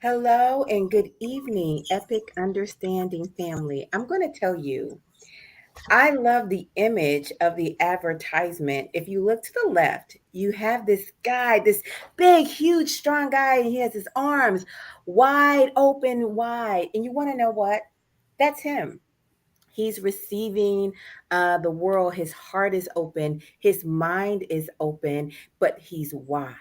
Hello and good evening, Epic Understanding family. I'm going to tell you, I love the image of the advertisement. If you look to the left, you have this guy, this big, huge, strong guy, and he has his arms wide open, wide. And you want to know what? That's him. He's receiving the world. His heart is open, his mind is open, but he's wise.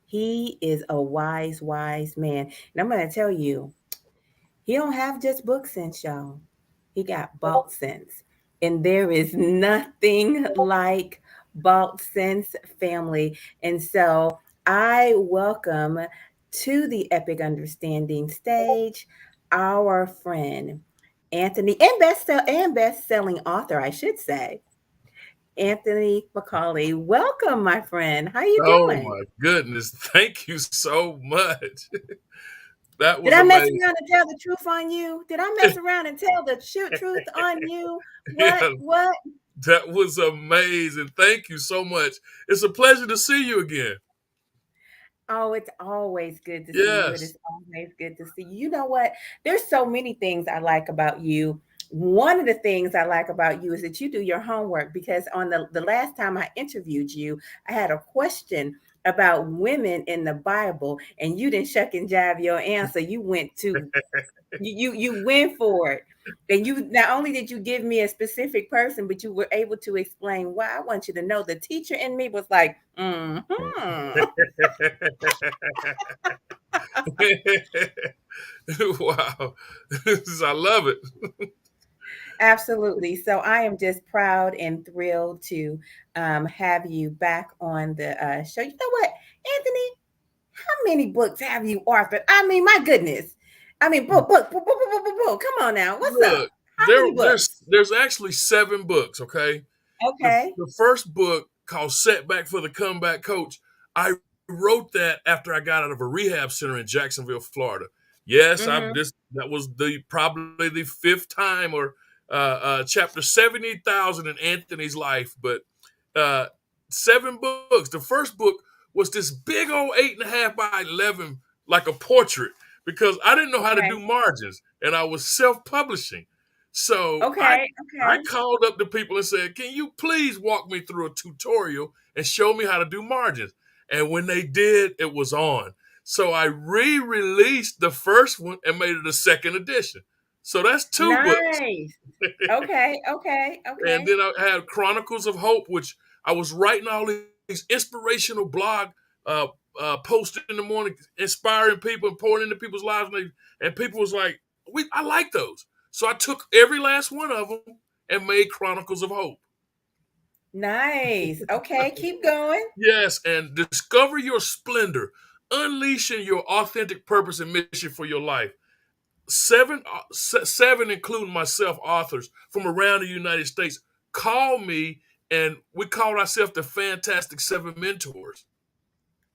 He is a wise, wise man. And I'm going to tell you, he don't have just book sense, y'all. He got balt sense. And there is nothing like balt sense, family. And so I welcome to the Epic Understanding stage our friend Anthony and best-selling author, I should say, Anthony McCauley. Welcome, my friend. How you Oh doing? my goodness. Thank you so much. That Did was I mess amazing. around and tell the truth on you? Did I mess around and tell the truth on you? What? Yeah, What? that was amazing. Thank you so much. It's a pleasure to see you again. Oh, it's always good to see you. It Yes. is always good to see you. You know what? There's so many things I like about you. One of the things I like about you is that you do your homework because on the last time I interviewed you, I had a question about women in the Bible, and you didn't shuck and jive your answer. You went to you went for it. And you not only did you give me a specific person, but you were able to explain why. I want you to know the teacher in me was like, Wow. I love it. absolutely. So I am just proud and thrilled to have you back on the show. You know what, Anthony? How many books have you authored? I mean, my goodness. I mean, book. Come on now. What's up? Look, How there many there's books? there's actually 7 books, okay? The Okay. the first book called Setback for the Comeback Coach, I wrote that after I got out of a rehab center in Jacksonville, Florida. Yes, I've Mm-hmm. this that was the probably the fifth time or chapter 70,000 in Anthony's life, but uh 7 books. The first book was this big old 8.5 by 11, like a portrait, because I didn't know how to Okay. do margins and I was self-publishing. So Okay. I Okay. called up the people and said, "Can you please walk me through a tutorial and show me how to do margins?" And when they did, it was on. So I re-released the first one and made it a second edition. So that's 2 books. Nice. Okay. Okay. And Okay. then I had Chronicles of Hope, which I was writing all these inspirational blog uh, posts in the morning, inspiring people and pouring into people's lives. And people was like, I like those. So I took every last one of them and made Chronicles of Hope. Nice. Okay. Keep going. Yes, and discover your splendor, unleashing your authentic purpose and mission for your life. Seven, including myself, authors from around the United States, call me, and we called ourselves the Fantastic Seven Mentors.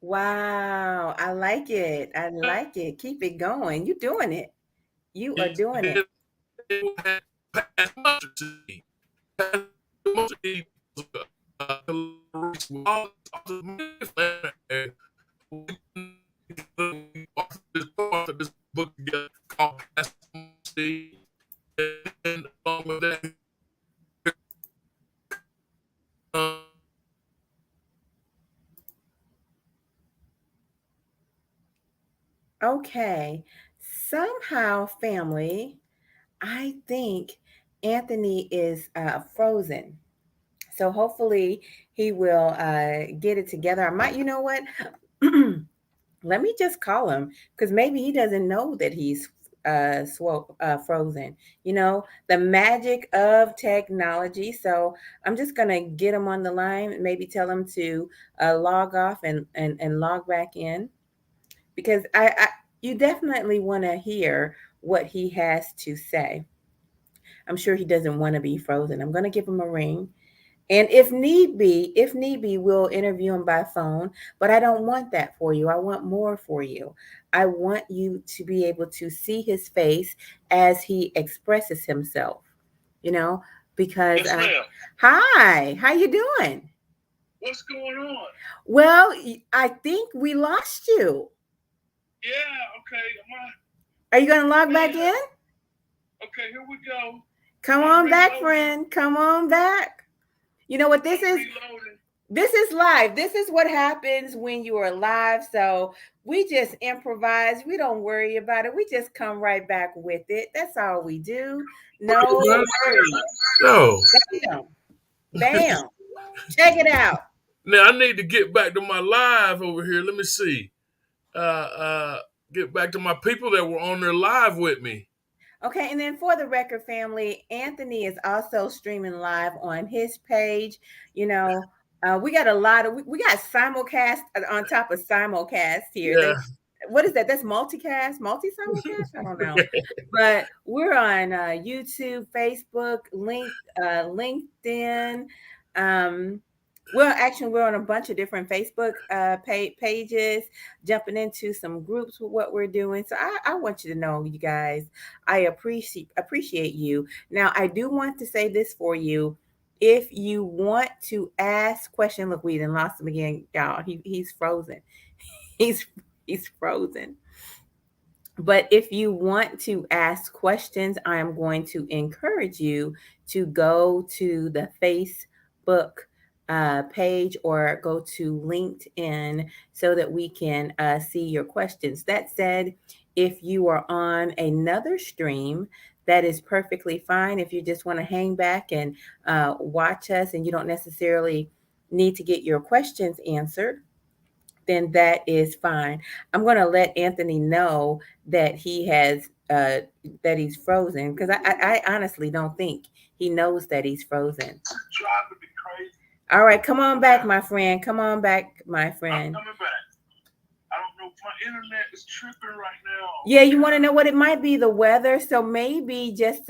Wow. I like it. I like it. Keep it going. You doing it. You are doing it. This book together called and along with that, uh, Okay. Somehow, family, I think Anthony is frozen. So hopefully he will get it together. I might, you know what? Let me just call him because maybe he doesn't know that he's frozen. You know, the magic of technology. So I'm just going to get him on the line, maybe tell him to log off and log back in because you definitely want to hear what he has to say. I'm sure he doesn't want to be frozen. I'm going to give him a ring. And if need be, we'll interview him by phone. But I don't want that for you. I want more for you. I want you to be able to see his face as he expresses himself, you know, because yes, ma'am. hi, how you doing? What's going on? Well, I think we lost you. Yeah, okay. Are you going to log back in? Yeah. Okay, here we go. Come I'm on back, reloading. friend. Come on back. You know what this I'm is? reloading. This is live. This is what happens when you are live. So we just improvise. We don't worry about it. We just come right back with it. That's all we do. No worries. No. Bam. Bam. Check it out. Now I need to get back to my live over here. Let me see. Get back to my people that were on there live with me. Okay, and then for the record, family, Anthony is also streaming live on his page. You know, we got a lot of we got simulcast on top of simulcast here. Yeah. They, what is that? That's multicast, multi simulcast. I don't know, but we're on YouTube, Facebook, LinkedIn. Um, well, actually, we're on a bunch of different Facebook pages, jumping into some groups with what we're doing. So I want you to know, you guys, I appreciate you. Now, I do want to say this for you. If you want to ask question, look, we done lost him again, y'all. He's frozen. He's he's frozen. But if you want to ask questions, I am going to encourage you to go to the Facebook page or go to LinkedIn so that we can see your questions. That said, if you are on another stream, that is perfectly fine. If you just want to hang back and watch us and you don't necessarily need to get your questions answered, then that is fine. I'm going to let Anthony know that that he's frozen because I honestly don't think he knows that he's frozen. Driving me crazy. All right, come on back, my friend. Come on back, my friend. I'm coming back. I don't know if my internet is tripping right now. Yeah, you want to know what it might be, the weather. So maybe just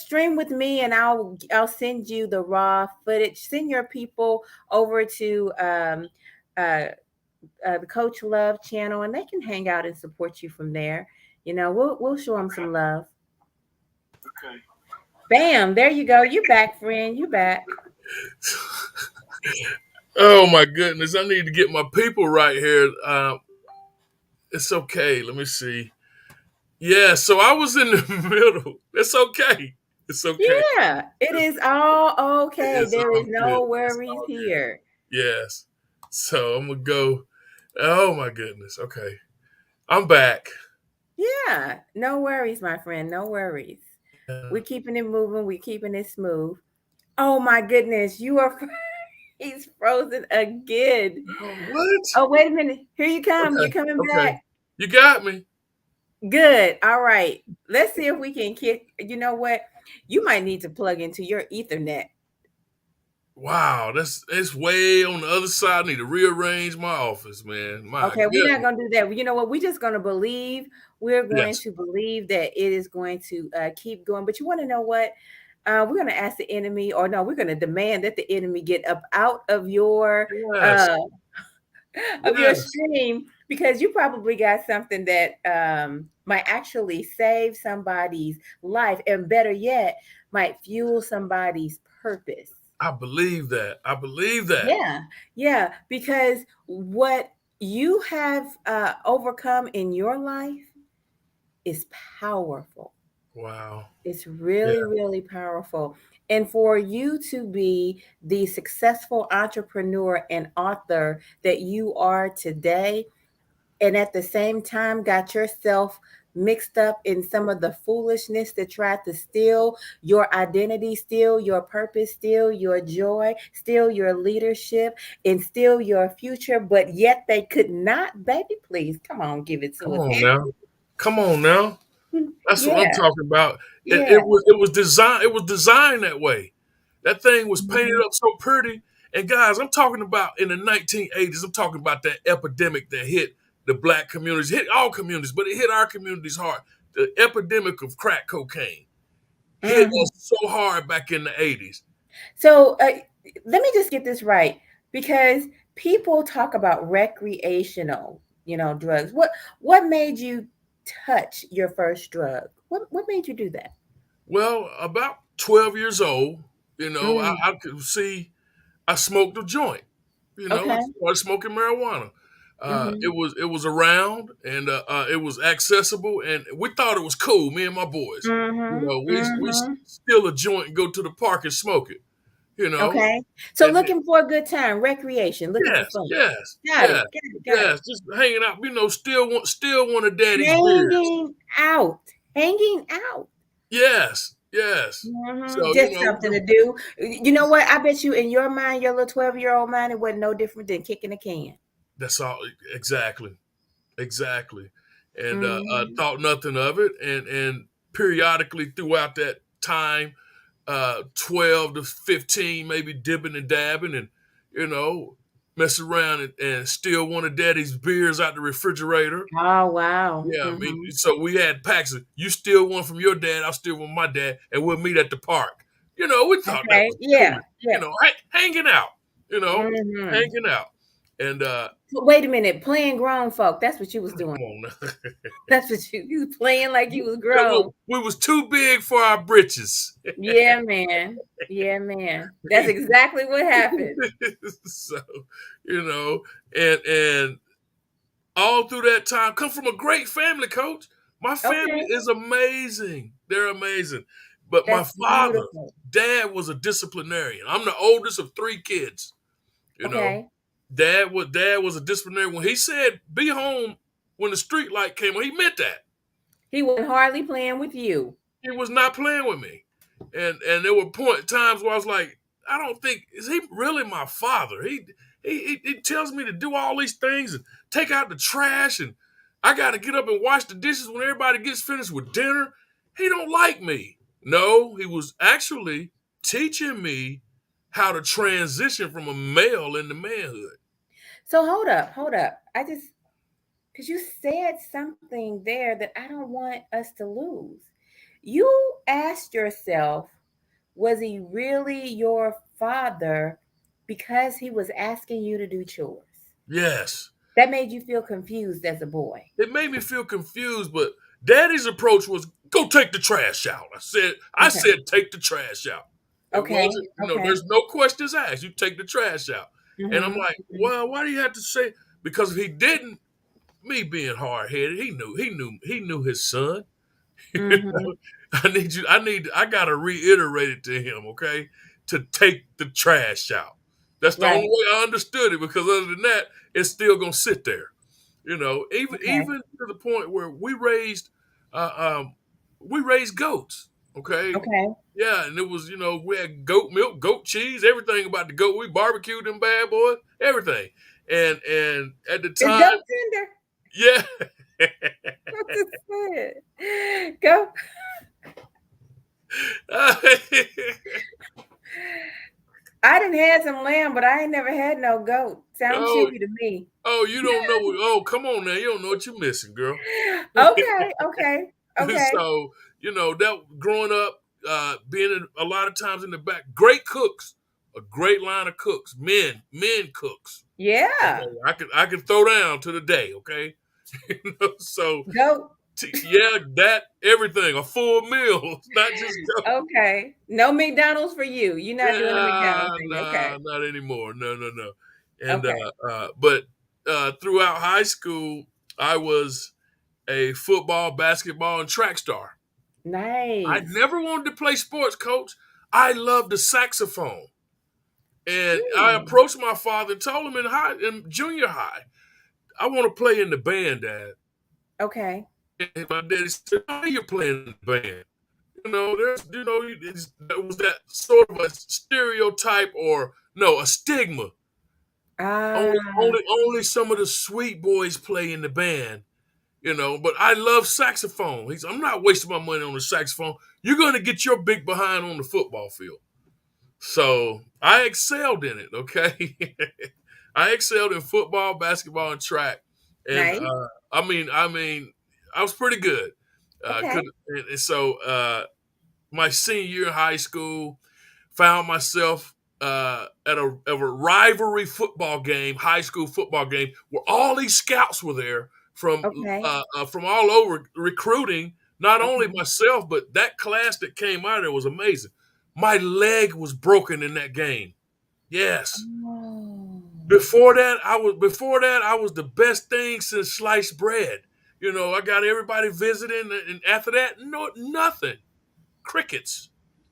stream with me and I'll send you the raw footage. Send your people over to uh the Coach Love channel, and they can hang out and support you from there. You know, we'll show them some love. Okay. Bam! There you go. You back, friend. You back. Oh my goodness! I need to get my people right here. It's okay. Let me see. Yeah, so I was in the middle. It's okay. It's okay. Yeah, it is all okay. It's There all is good. no It's worries all good. here. Yes. So I'm gonna go. Oh my goodness. Okay. I'm back. Yeah, no worries, my friend. No worries. Yeah. We're keeping it moving. We're keeping it smooth. Oh my goodness, you are. He's frozen again. Oh, what? Oh, wait a minute. Here you come. You're Okay. coming Okay. back. You got me. Good. All right. Let's see if we can kick. You know what? You might need to plug into your Ethernet. Wow. That's it's way on the other side. I need to rearrange my office, man. My Okay, we're not goodness. going to do that. You know what? We're just going to believe. We're going Yes. to believe that it is going to keep going. But you want to know what? We're going to ask the enemy, or no, we're going to demand that the enemy get up out Yes. uh, of your Yes. stream because you probably got something that might actually save somebody's life, and better yet, might fuel somebody's purpose. I believe that. I believe that. Yeah, yeah, because what you have overcome in your life is powerful. Wow. It's Yeah. really, really powerful. And for you to be the successful entrepreneur and author that you are today, and at the same time got yourself mixed up in some of the foolishness that tried to steal your identity, steal your purpose, steal your joy, steal your leadership, and steal your future, but yet they could not. Baby, please come on, give it to Come us. on now. Come on now. That's what I'm Yeah, talking about. It, yeah. it was it was designed it was designed that way. That thing was painted Mhm. up so pretty. And guys, I'm talking about in the 1980s. I'm talking about that epidemic that hit the black communities, hit all communities, but it hit our communities hard. The epidemic of crack cocaine hit Mhm. us so hard back in the 80s. So let me just get this right because people talk about recreational, drugs. What made you touch your first drug? What made you do that? Well, about 12 years old, Mm, I could see I smoked a joint. I okay. started smoking marijuana. Mhm. It was around and it was accessible, and we thought it was cool. Me and my boys, you Mhm. know, we Mhm. steal a joint and go to the park and smoke it. You know, Okay. So and looking for a good time, recreation, looking for yes, fun. yes, Got yes, it. Got it. Got yes, it. just hanging out. You know, still one of Daddy's beers. Hanging out. Hanging out. Yes, yes. So you Just know, something to do. You know what? I bet you in your mind, your little 12-year-old mind, it wasn't no different than kicking a can. that's all exactly. Exactly, and Mhm. thought nothing of it. And periodically throughout that time, 12 to 15, maybe dipping and dabbing, and you know, mess around and steal one of Daddy's beers out the refrigerator. Oh, wow. Yeah, I mean, Mhm. so we had packs of you steal one from your dad, I'll steal one from my dad, and we'll meet at the park. You know, we thought that Okay. was cool. Yeah. You Yeah. know, hanging out. You know, Mhm. hanging out, and Wait a minute, playing grown folk. That's what you was come doing. on now. That's what you was playing like you was grown. We was too big for our britches. Yeah, man. Yeah, man. That's exactly what happened. So, you know, and all through that time, come from a great family, coach. My family Okay. is amazing. They're amazing. But my That's father, beautiful. dad was a disciplinarian. I'm the oldest of three kids, you know. Okay. Dad was a disciplinarian. When he said be home when the street light came on, he meant that. He wasn't hardly playing with you. He was not playing with me. And there were times where I was like, I don't think is he really my father. He tells me to do all these things and take out the trash, and I got to get up and wash the dishes when everybody gets finished with dinner. He don't like me. No, he was actually teaching me how to transition from a male into manhood. So hold up, hold up. I just because you said something there that I don't want us to lose. You asked yourself, was he really your father because he was asking you to do chores? Yes. That made you feel confused as a boy. It made me feel confused, but Daddy's approach was go take the trash out. I Okay. said take the trash out. It Okay. wasn't, Okay. there's no questions asked. You take the trash out. And I'm Mm-hmm. like, well, why do you have to say because if he didn't, me being hard headed, he knew his son. Mm-hmm. I gotta reiterate it to him, okay? To take the trash out. That's the only Right. way I understood it because other than that, it's still gonna sit there. You know, Okay. even to the point where we raised goats. Okay, Okay. yeah, and it was we had goat milk, goat cheese, everything about the goat. We barbecued them bad boys, everything. And at the It's time, goat tender. yeah, What is it? Go. I didn't had some lamb, but I ain't never had no goat. Sounds oh chewy to me. oh, you don't know? Oh, come on now, you don't know what you're missing, girl. Okay. Okay. Okay. So that growing up, being a lot of times in the back, great cooks, a great line of cooks, men cooks. Yeah. Okay, I could throw down to the day. Okay, so Goat. yeah, that everything a full meal, not just go. Okay. No McDonald's for you. You're not doing the Yeah, McDonald's thing. Okay. nah, not anymore. No, no, no. And Okay. but throughout high school, I was a football, basketball, and track star. I Nice. never wanted to play sports, coach. I loved the saxophone. And I Hmm. approached my father and told him in junior high, I want to play in the band, Dad. Okay. And my daddy said, "Oh, you're playing in the band." There was that sort of a stereotype or no, a stigma. Ah. Only some of the sweet boys play in the band, but I love saxophone. I'm not wasting my money on the saxophone. You're going to get your big behind on the football field. So I excelled in it. Okay, I excelled in football, basketball, and track, and Nice. I was pretty good. Okay. And so my senior year in high school, found myself at a rivalry football game, high school football game, where all these scouts were there Okay. from all over recruiting. Not only Okay. myself, but that class that came out of there was amazing. My leg was broken in that game. Yes, Oh. Before that I was the best thing since sliced bread. I got everybody visiting, and after that, no, nothing, crickets.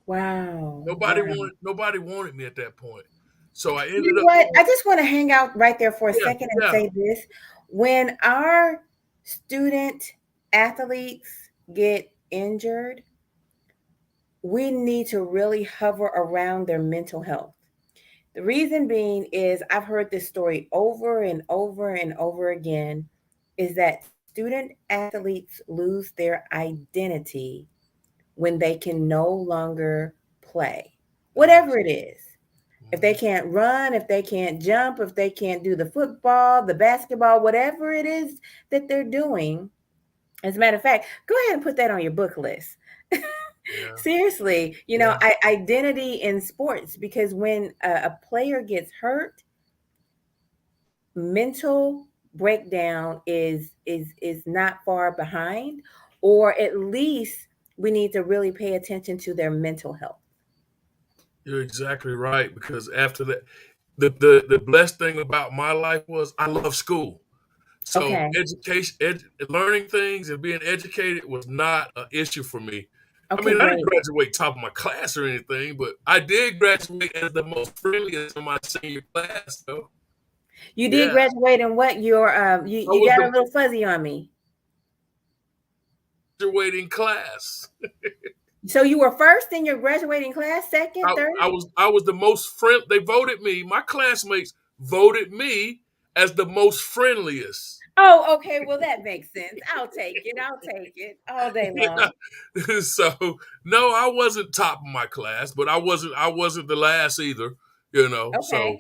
Wow. Nobody Wow. wanted me at that point. So I You ended know up what? going. I just want to hang out right there for a Yeah, second and yeah, say this. When our student athletes get injured, we need to really hover around their mental health. The reason being is I've heard this story over and over and over again is that student athletes lose their identity when they can no longer play, whatever yes. it is. If they Mhm. can't run, if they can't jump, if they can't do the football, the basketball, whatever it is that they're doing. As a matter of fact, go ahead and put that on your book list. Yeah, Seriously, yeah, identity in sports, because when a player gets hurt, mental breakdown is not far behind, or at least we need to really pay attention to their mental health. you're exactly right. Because after that, the blessed thing about my life was I love school. So Okay. learning things and being educated was not an issue for me. I Okay, mean, I didn't great. graduate top of my class or anything, but I did graduate as the most friendliest in my senior class, though. You did Yeah, graduate in what? Your I you was got a the little fuzzy on me. graduating class. So you were first in your graduating class, second, I, third? I was the most friend. They voted me. My classmates voted me as the most friendliest. Oh, okay. Well, that makes sense. I'll take it. I'll take it all day long. Yeah. So no, I wasn't top of my class, but I wasn't the last either. So Okay.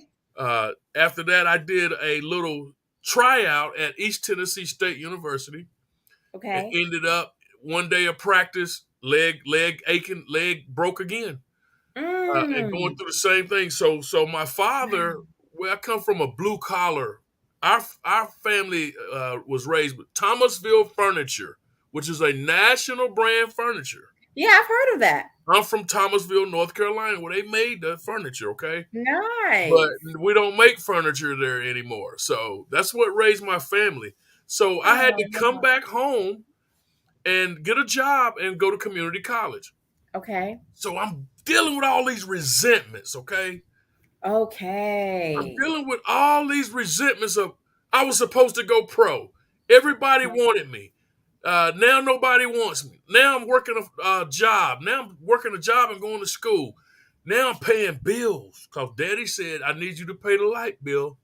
after that, I did a little tryout at East Tennessee State University, and Okay. ended up one day of practice, leg aching, leg broke again, and going Mm. through the same thing. So my father, Wow. where I come from, a blue collar. Our family was raised with Thomasville Furniture, which is a national brand furniture. Yeah, I've heard of that. I'm from Thomasville, North Carolina, where they made the furniture. Okay, but Nice. we don't make furniture there anymore. So that's what raised my family. So I had to Oh, come wow. back home and get a job and go to community college. Okay. So I'm dealing with all these resentments. Okay, I'm Okay. dealing with all these resentments of I was supposed to go pro. Everybody wanted me. Now nobody wants me. Now I'm working a job. Now I'm working a job and going to school. Now I'm paying bills because Daddy said I need you to pay the light bill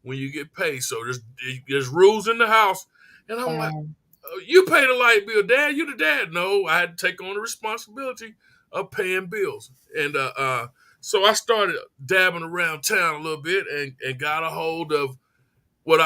when you get paid. So there's rules in the house, and I'm like, Wow. you pay the light bill, Dad. You the dad. No, I had to take on the responsibility of paying bills, and so I started dabbing around town a little bit, and got a hold of what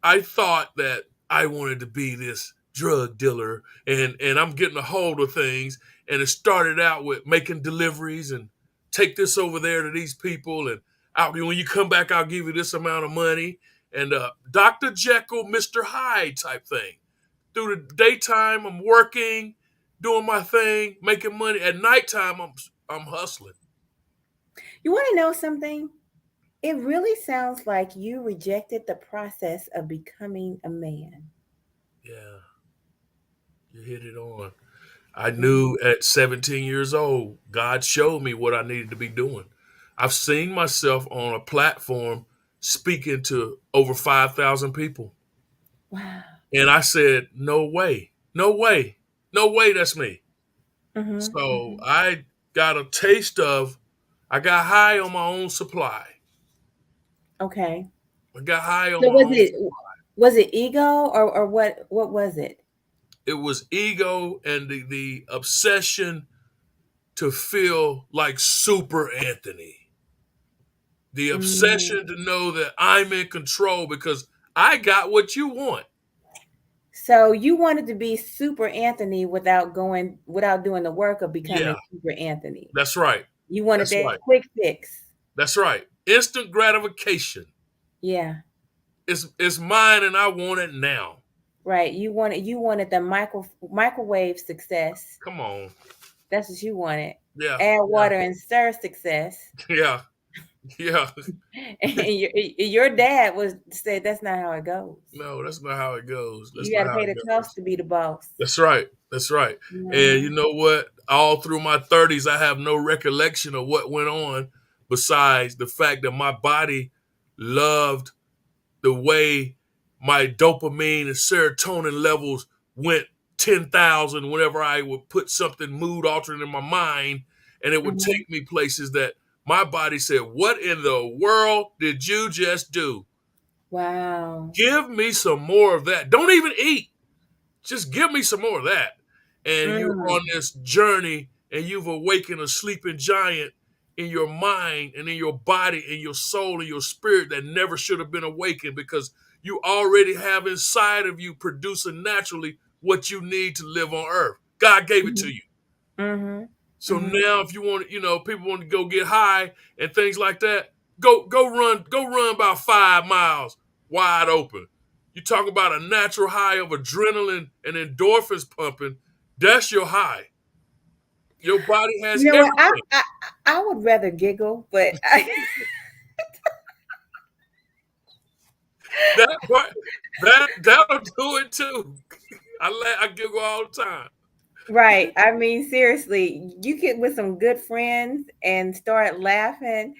I thought that I wanted to be this drug dealer, and I'm getting a hold of things, and it started out with making deliveries and take this over there to these people, and when you come back, I'll give you this amount of money, and Dr. Jekyll, Mr. Hyde type thing. Through the daytime, I'm working, doing my thing, making money. At nighttime, I'm hustling. You want to know something? It really sounds like you rejected the process of becoming a man. Yeah, you hit it on. I Mhm. knew at 17 years old, God showed me what I needed to be doing. I've seen myself on a platform speaking to over 5,000 people. Wow. And I said, no way, no way, no way, that's me. Mm-hmm. So Mm-hmm. got a taste of, I got high on my own supply. Okay. I got high on So my own. was it ego, or what was it? It was ego and the obsession to feel like Super Anthony. The Mm. obsession to know that I'm in control because I got what you want. So you wanted to be Super Anthony without doing the work of becoming Yeah, Super Anthony. that's right. You wanted That's that right. quick fix. That's right. Instant gratification. Yeah. It's mine and I want it now. Right. You wanted the microwave success. Come on. That's what you wanted. Yeah. Add Yeah. water and stir success. Yeah. Yeah. And your dad was said that's not how it goes. No, that's not how it goes. That's You got not to how pay it the cost goes. to be the boss. That's right. That's right. And you Mhm. know what? All through my 30s, I have no recollection of what went on besides the fact that my body loved the way my dopamine and serotonin levels went 10,000 whenever I would put something mood altering in my mind, and it would Mhm. take me places that my body said, "What in the world did you just do? Wow. Give me some more of that. Don't even eat. Just give me some more of that." And you're on Mm. this journey and you've awakened a sleeping giant in your mind and in your body and your soul and your spirit that never should have been awakened because you already have inside of you producing naturally what you need to live on earth. God gave it to Mhm. you. Mhm. So Mhm. now if you want, people want to go get high and things like that, go run about 5 miles wide open. You talk about a natural high of adrenaline and endorphins pumping. That's your high. Your body has You know what? everything. I would rather giggle, but That part, that'll do it too. I giggle all the time. right. I mean, seriously, you get with some good friends and start laughing,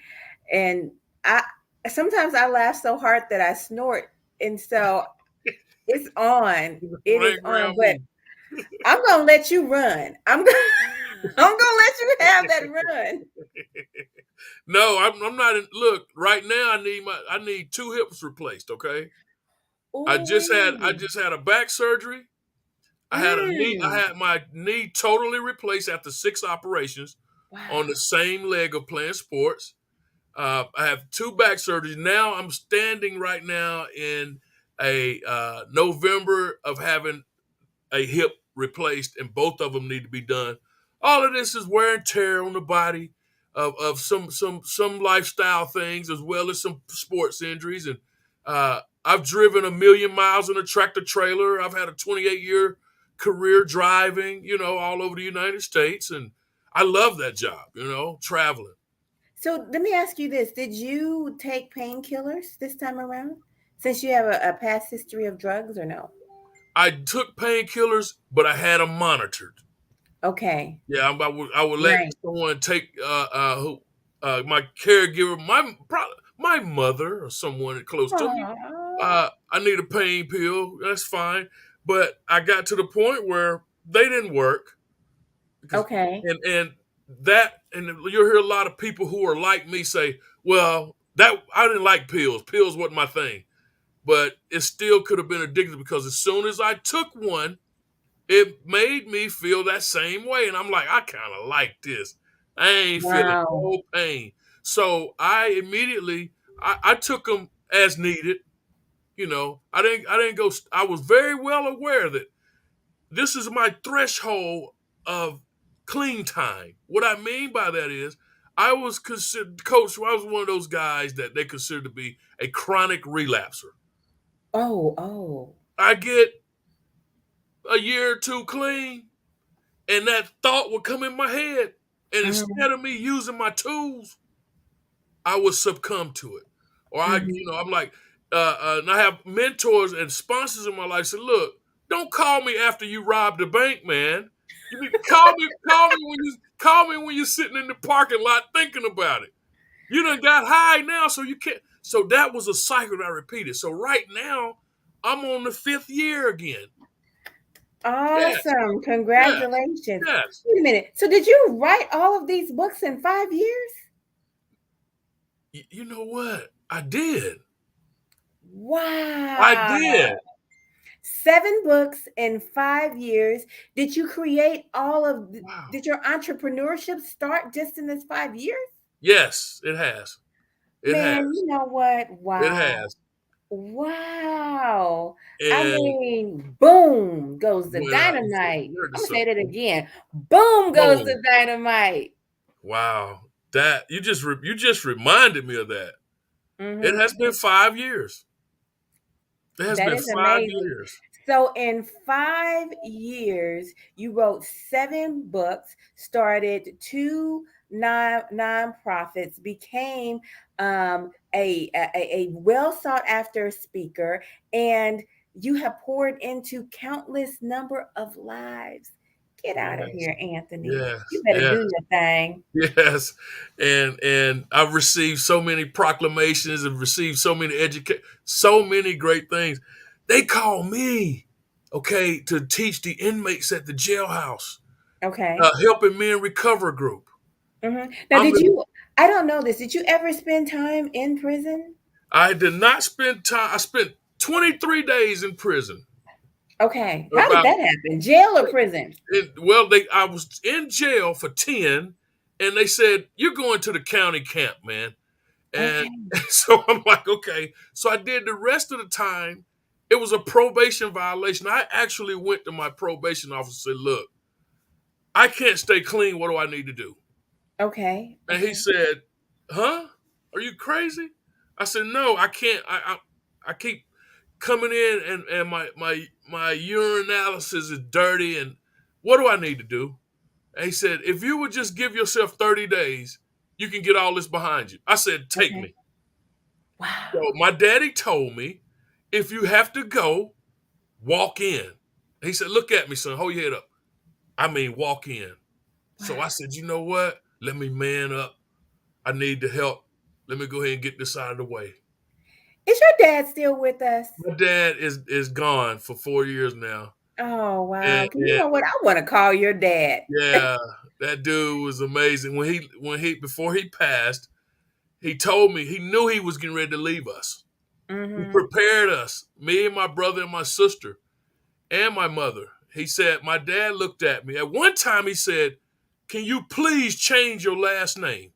and I sometimes I laugh so hard that I snort, and so it's on. It is Ring on. around But me. I'm gonna let you run. I'm gonna let you have that run. No, I'm not. Look, right now I need two hips replaced. Okay, Ooh I wee. just had a back surgery. I Mm. had my knee totally replaced after 6 operations on the Wow. same leg of playing sports. I have two back surgeries. Now I'm standing right now in a November of having a hip replaced, and both of them need to be done. All of this is wear and tear on the body of some lifestyle things as well as some sports injuries. And I've driven 1,000,000 miles in a tractor trailer. I've had a 28-year career driving, all over the United States, and I love that job, traveling. So let me ask you this: did you take painkillers this time around, since you have a past history of drugs, or no? I took painkillers, but I had them monitored. Okay. Yeah, I would let Right. someone take who my caregiver, my mother or someone close to me. Aw. I need a pain pill. That's fine, but I got to the point where they didn't work because Okay. and you'll hear a lot of people who are like me say, "Well, that I didn't like pills. Pills wasn't my thing." But it still could have been addictive because as soon as I took one, it made me feel that same way. And I'm like, I kind of like this. I ain't feeling Wow. no pain. So I took them as needed. I didn't go, I was very well aware that this is my threshold of clean time. What I mean by that is I was considered, coach, I was one of those guys that they consider to be a chronic relapser. Oh, oh. I get a year or two clean, and that thought would come in my head. And Mhm. instead of me using my tools, I would succumb to it. Or Mhm. I'm like, and I have mentors and sponsors in my life say, look, don't call me after you robbed the bank, man. You need to call me when you're sitting in the parking lot thinking about it. You done got high now, so you can't. So that was a cycle that I repeated. So right now, I'm on the 5th year again. Yes, Awesome. yes, Congratulations. yes. Wait a minute. So did you write all of these books in 5 years? You know what? I did. I Wow. did. 7 books in 5 years. Did you create all of Wow. did your entrepreneurship start just in this 5 years? Yes, it has. It Man, has. you know what? It Wow. has. Wow. I And mean, boom goes the when I dynamite. heard I'm this gonna say something, that again. Boom goes boom. the dynamite. Wow. That you just reminded me of that. It Hmm. has been 5 years. It has That been is five amazing. years. So in 5 years, you wrote 7 books, started two nonprofits, became a well sought after speaker, and you have poured into countless number of lives. Get out of Yes, here, Anthony. You yes, better yes. do your thing. Yes, and I've received so many proclamations and received so many great things. They call me, okay, to teach the inmates at the jailhouse, Okay. helping men recover group. Now, I'm did in, you? I don't know this. Did you ever spend time in prison? I did not spend time. I spent 23 days in prison. Okay. How did About that happen? Jail or prison? well, they I was in jail for 10, and they said you're going to the county camp, man. And Okay. so I'm like, okay. So I did the rest of the time. It was a probation violation. I actually went to my probation officer and said, look, I can't stay clean. What do I need to do? Okay. And he Okay. said, huh? Are you crazy? I said, no, I can't. I keep coming in and my urine analysis is dirty. And what do I need to do? And he said, if you would just give yourself 30 days, you can get all this behind you. I said, take Okay. me. So Wow. my daddy told me, if you have to go, walk in. He said, look at me, son. Hold your head up. I mean, walk in. So I Wow. said, you know what? Let me man up. I need the help. Let me go ahead and get this out of the way. Is your dad still with us? My dad is gone for 4 years now. Oh And, wow. You and know what? I want to call your dad. yeah, that dude was amazing. When he before he passed, he told me he knew he was getting ready to leave us. He Mm-hmm. prepared us, me and my brother and my sister and my mother. He said, my dad looked at me. At one time, he said, can you please change your last name?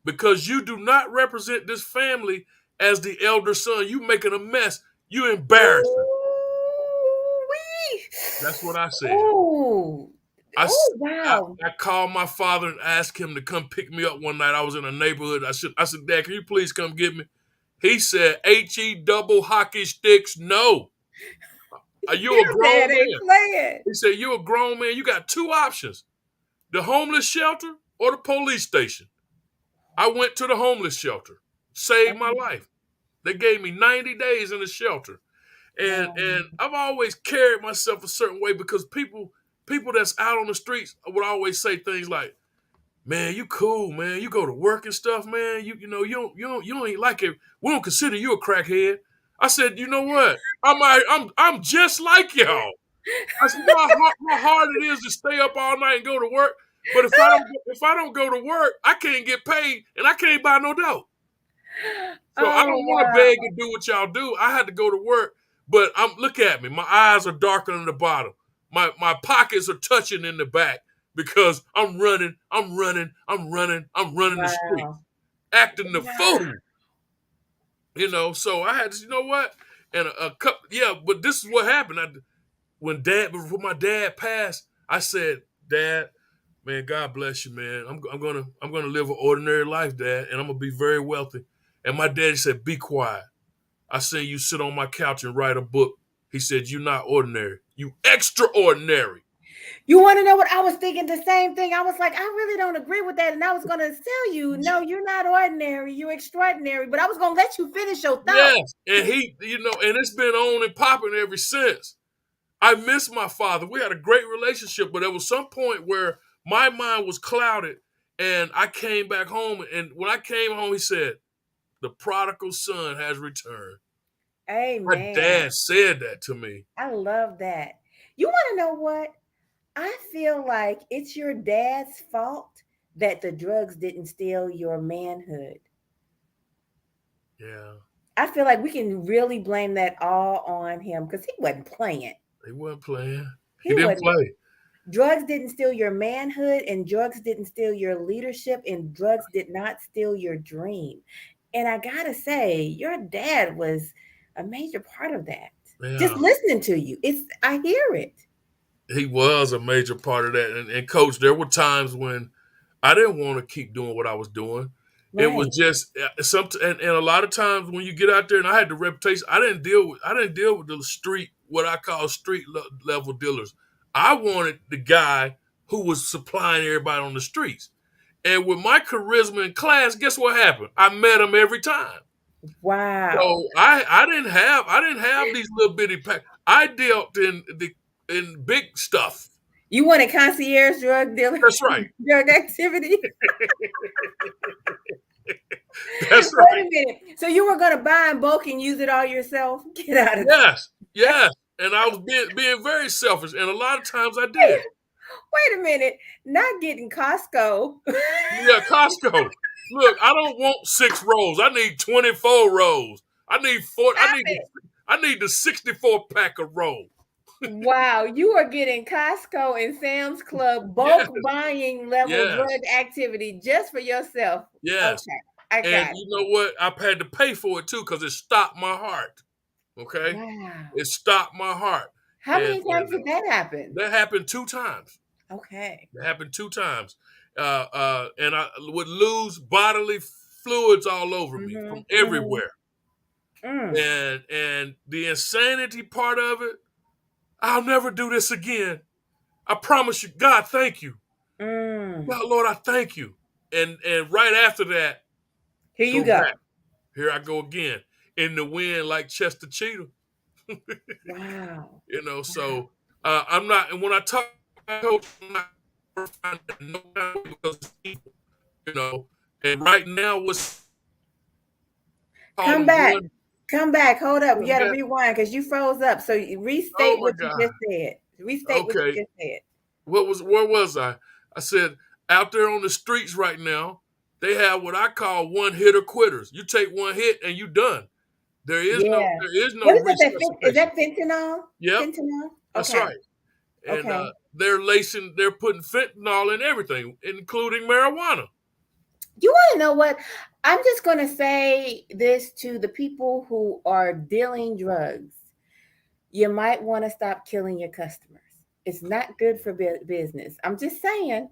Because you do not represent this family as the elder son. You making a mess. You embarrassing. Ooh-wee. That's what I said. Oh. I, Oh s- I, wow. I called my father and asked him to come pick me up one night. I was in a neighborhood. I said, Dad, can you please come get me? He said, He double hockey sticks, no. Are you a Your grown dad ain't man? playing. He said, you a grown man. You got two options, the homeless shelter or the police station. I went to the homeless shelter, saved my Okay. life. They gave me 90 days in the shelter. Wow. And I've always carried myself a certain way because people that's out on the streets would always say things like, man, you cool, man. You go to work and stuff, man. You don't even like it. We don't consider you a crackhead. I said, you know what? I'm just like y'all. I said, you know how hard it is to stay up all night and go to work. But if I don't go to work, I can't get paid and I can't buy no dough. So I Oh don't want to wow. beg and do what y'all do. I had to go to work, but look at me. My eyes are darker than the bottom. My pockets are touching in the back because I'm running the street, Wow. acting the Wow. fool. So I had to, you know what? And a couple, yeah, but this is what happened. Before my dad passed, I said, Dad, man, God bless you, man. I'm gonna live an ordinary life, Dad, and I'm gonna be very wealthy. And my daddy said, be quiet. I seen you sit on my couch and write a book. He said, you're not ordinary. You extraordinary. You want to know what I was thinking? The same thing. I was like, I really don't agree with that. And I was going to tell you, no, you're not ordinary. You're extraordinary. But I was going to let you finish your thought. Yes. And and it's been on and popping ever since. I miss my father. We had a great relationship, but there was some point where my mind was clouded and I came back home. And when I came home, he said, the prodigal son has returned. My Amen. dad said that to me. I love that. You want to know what? I feel like it's your dad's fault that the drugs didn't steal your manhood. Yeah. I feel like we can really blame that all on him because he wasn't playing. He wasn't playing. He He didn't wasn't. play. Drugs didn't steal your manhood, and drugs didn't steal your leadership, and drugs did not steal your dream. And I gotta say, your dad was a major part of that. Just Yeah. listening to you, I hear it. He was a major part of that. And coach, there were times when I didn't want to keep doing what I was doing. It was Right. just and a lot of times when you get out there, and I had the reputation, I didn't deal with the street, what I call level dealers. I wanted the guy who was supplying everybody on the streets. And with my charisma in class, guess what happened? I met them every time. Wow. So I didn't have these little bitty pack. I dealt in big stuff. You want a concierge drug dealer, That's right. drug activity? That's Wait right. a minute. So you were going to buy in bulk and use it all yourself? Get out of Yes, town. yes. And I was being very selfish, and a lot of times I did. Wait a minute. Not getting Costco. Yeah, Costco. Look, I don't want 6 rolls. I need 24 rolls. I need 40. Stop it. I need the 64 pack of roll. Wow, you are getting Costco and Sam's Club Yes, bulk buying level yes, drug activity just for yourself. yes. Okay, I And got it. you know what? I've had to pay for it too because it stopped my heart. Okay, Wow. it stopped my heart, How and many times did that happen? that happened 2 times. Okay. That happened 2 times, and I would lose bodily fluids all over me Mm-hmm. from Mm-hmm. everywhere. Mm. And the insanity part of it, I'll never do this again. I promise you, God, thank you. Mm. God, Lord, I thank you. And right after that, Here you go go. back. Here I go again in the wind like Chester Cheetah. Wow. Wow. So I'm not. And when I talk about coach, I'm not trying to no time because it's people. You know, and right now, what's called Come them back. one. Come back. Hold up. You got to Man, rewind because you froze up. So oh restate my what you God. just said. Restate what you Okay, just said. where was I? I said out there on the streets right now, they have what I call one hitter quitters. You take one hit and you done. Yeah. There is no What is that? Is resuscitation. that fentanyl? Yep, Fentanyl? that's Okay. right. And Okay. they're putting fentanyl in everything, including marijuana. You want to know what? I'm just going to say this to the people who are dealing drugs. You might want to stop killing your customers. It's not good for business. I'm just saying.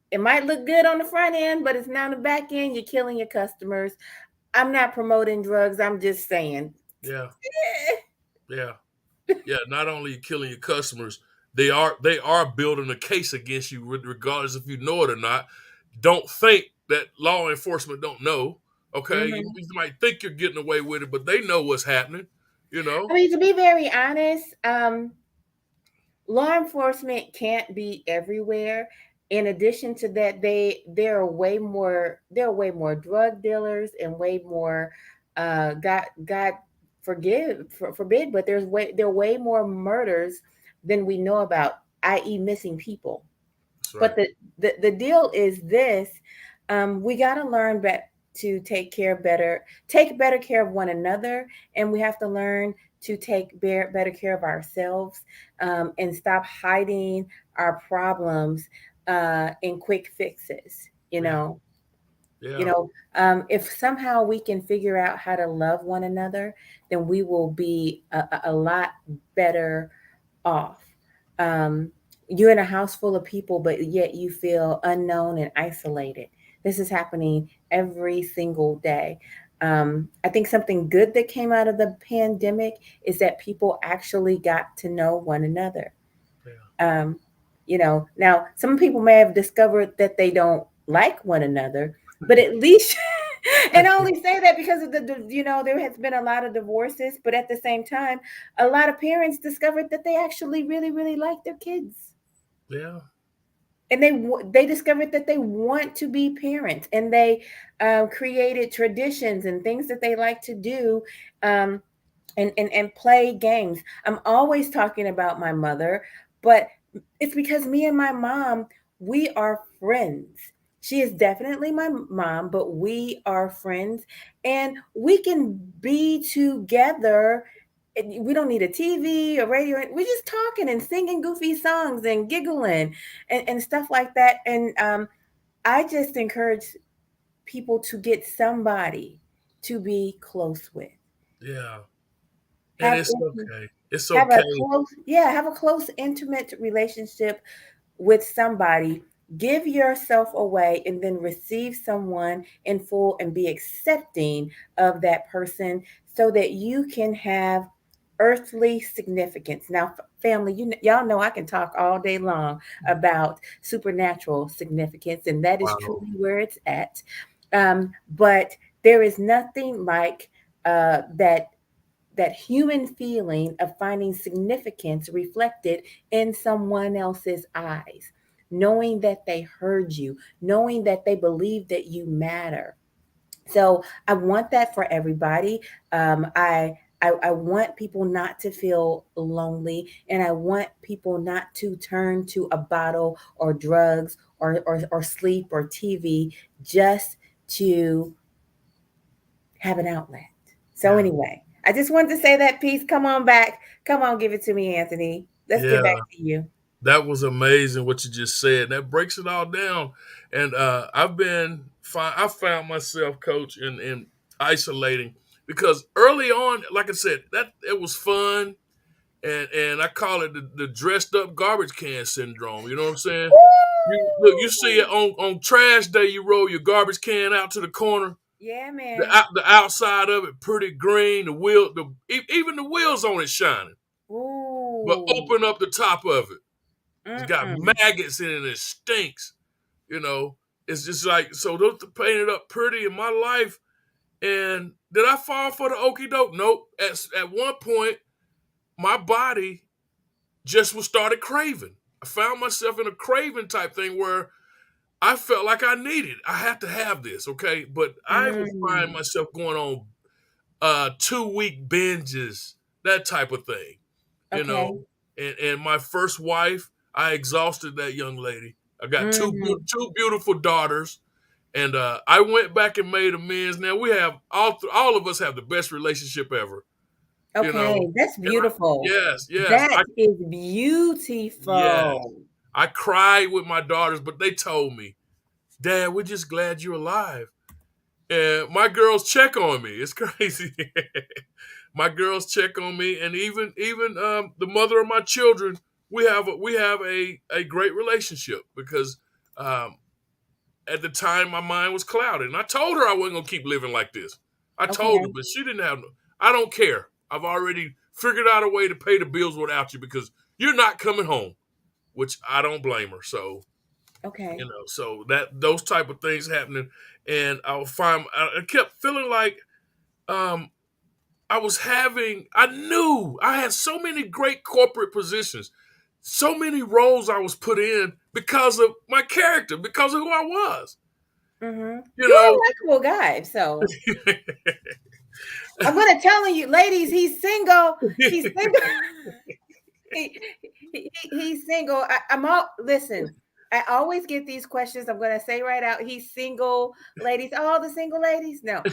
It might look good on the front end, but it's not on the back end. You're killing your customers. I'm not promoting drugs. I'm just saying. Yeah, Eh. yeah, yeah. Not only killing your customers, they are building a case against you, regardless if you know it or not. Don't think that law enforcement don't know. Okay, Mhm. you might think you're getting away with it, but they know what's happening. You I know. mean, to be very honest, law enforcement can't be everywhere. In addition to that, there are way more drug dealers and way more God forbid, but there are way more murders than we know about, i.e. missing people. That's But right. the deal is this: we got to learn to take better care of one another, and we have to learn to take better care of ourselves, and stop hiding our problems in quick fixes. Yeah. Yeah. If somehow we can figure out how to love one another, then we will be a lot better off. Um, you're in a house full of people, but yet you feel unknown and isolated. This is happening every single day. I think something good that came out of the pandemic is that people actually got to know one another. Yeah. Um, now some people may have discovered that they don't like one another, but at least, and I only say that because of there has been a lot of divorces, but at the same time, a lot of parents discovered that they actually really, really like their kids, Yeah. and they discovered that they want to be parents, and they created traditions and things that they like to do. Um, and play games. I'm always talking about my mother, but it's because me and my mom, we are friends. She is definitely my mom, but we are friends, and we can be together. We don't need a TV or radio. We're just talking and singing goofy songs and giggling and stuff like that. And I just encourage people to get somebody to be close with. Yeah. And Have it's okay. It's have a okay. close, yeah, have a close intimate relationship with somebody. Give yourself away and then receive someone in full and be accepting of that person so that you can have earthly significance. Now, family, y'all know I can talk all day long about supernatural significance, and that is Wow. truly where it's at. But there is nothing like that human feeling of finding significance reflected in someone else's eyes, knowing that they heard you, knowing that they believe that you matter. So I want that for everybody. I want people not to feel lonely, and I want people not to turn to a bottle or drugs or sleep or TV just to have an outlet. So, Yeah. anyway, I just wanted to say that piece. Come on back. Come on, give it to me, Anthony. Let's get back Yeah. to you. That was amazing what you just said. That breaks it all down. And I've been fine. I found myself, coach, in isolating because early on, like I said, that it was fun. And I call it the dressed up garbage can syndrome. You know what I'm saying? You look, you see it on trash day. You roll your garbage can out to the corner. Yeah, The man. the outside of it pretty green. Even the wheels on it shining. But Ooh. open up the top of it. It's got Mm-mm. maggots in it. And it stinks. You know, it's just like so. Those painted up pretty in my life. And did I fall for the okey doke? Nope. At one point, my body just was started craving. I found myself in a craving type thing where I felt like I needed. I have to have this, okay? But I would find Mm. myself going on 2 week binges, that type of thing, you know. Okay. And my first wife, I exhausted that young lady. I got Mm. two beautiful daughters, and I went back and made amends. Now we have all of us have the best relationship ever, you know. Okay. That's And beautiful. yes, That is yes, beautiful. I cried with my daughters, but they told me, "Dad, we're just glad you're alive." And my girls check on me. It's crazy. My girls check on me, and even the mother of my children, we have a great relationship because um, at the time my mind was clouded, and I told her I wasn't gonna keep living like this. I told her, Okay. but she didn't have no. I don't care. I've already figured out a way to pay the bills without you because you're not coming home, which I don't blame her. So Okay. so that those type of things happening, and I kept feeling like um, I knew I had so many great corporate positions, so many roles I was put in because of my character, because of who I was. Mm-hmm. You You're know, a likable guy, so I'm gonna tell you, ladies, he's single. He's single. He's single. I'm all listen. I always get these questions. I'm gonna say right out. He's single, ladies. All the single ladies. No,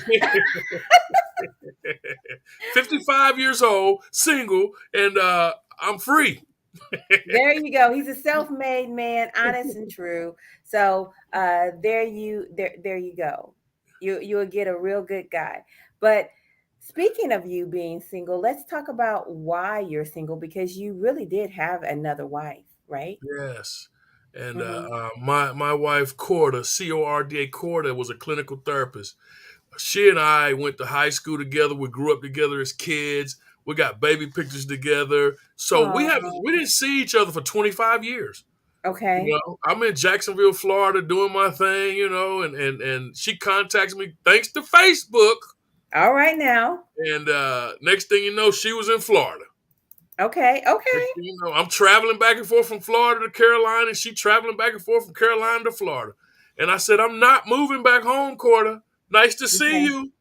55 years old, single, and I'm free. there you go. He's a self-made man, honest and true. So there you go. You'll get a real good guy. But speaking of you being single, let's talk about why you're single because you really did have another wife, right? Yes. And Mm-hmm. my wife Corda, Corda, Corda was a clinical therapist. She and I went to high school together. We grew up together as kids. We got baby pictures together. So Oh, we didn't see each other for 25 years. okay. I'm in Jacksonville, Florida, doing my thing. And she contacts me thanks to Facebook. All right now. And next thing you know, she was in Florida. Okay. Okay. Next thing you know, I'm traveling back and forth from Florida to Carolina, and she traveling back and forth from Carolina to Florida. And I said, I'm not moving back home, Corda. Nice to see Okay. you.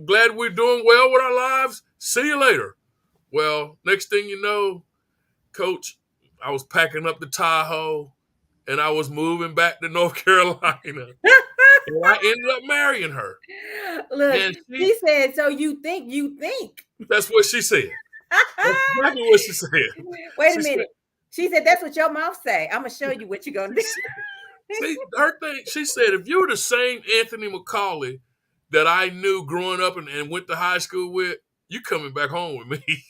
Glad we're doing well with our lives. See you later. Well, next thing you know, Coach, I was packing up the Tahoe, and I was moving back to North Carolina. And I ended up marrying her. Look, And he said, so you think. that's what she said. That's exactly what she said. Wait a She said, minute. She said, that's what your mouth say. I'm gonna show you what you're gonna do. See, her thing, she said, if you were the same Anthony McCauley that I knew growing up and went to high school with, you coming back home with me.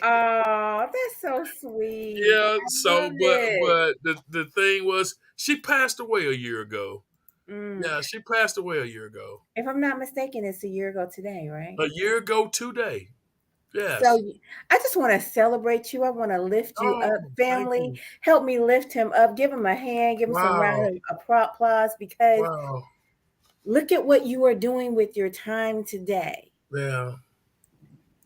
Oh, that's so sweet. Yeah, I so love it. but the thing was she passed away a year ago. Mm. Yeah, she passed away a year ago. If I'm not mistaken, it's a year ago today, right? A year ago today. So Yes. I just want to celebrate you. I want to lift you Oh, up, thank family. you. Help me lift him up. Give him a hand. Give him some Wow. round of applause because Wow. look at what you are doing with your time today. Yeah.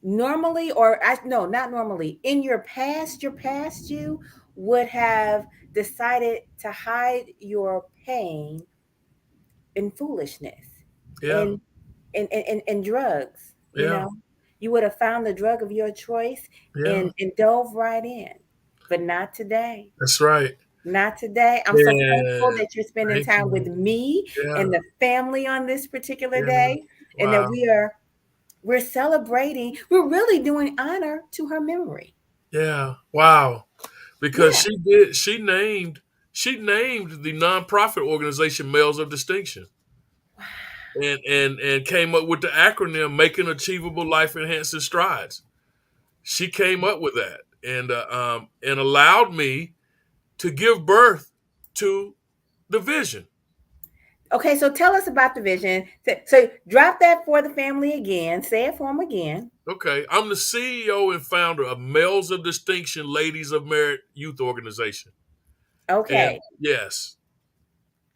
Normally, or I no, not normally. In your past you would have decided to hide your pain in foolishness Yeah. and and drugs, you Yeah. know. You would have found the drug of your choice Yeah. and dove right in. But not today. That's right. Not today. I'm so thankful Yeah. that you're spending Thank time with you. me Yeah. and the family on this particular Yeah. day and that Wow. we're celebrating, we're really doing honor to her memory. Yeah. Wow. Because Yeah. she named the nonprofit organization Males of Distinction, and came up with the acronym Making Achievable Life Enhancing Strides. She came up with that, and allowed me to give birth to the vision. Okay, so tell us about the vision. So drop that for the family again. Say it for them again. Okay, I'm the CEO and founder of Males of Distinction Ladies of Merit Youth Organization. And Okay. yes,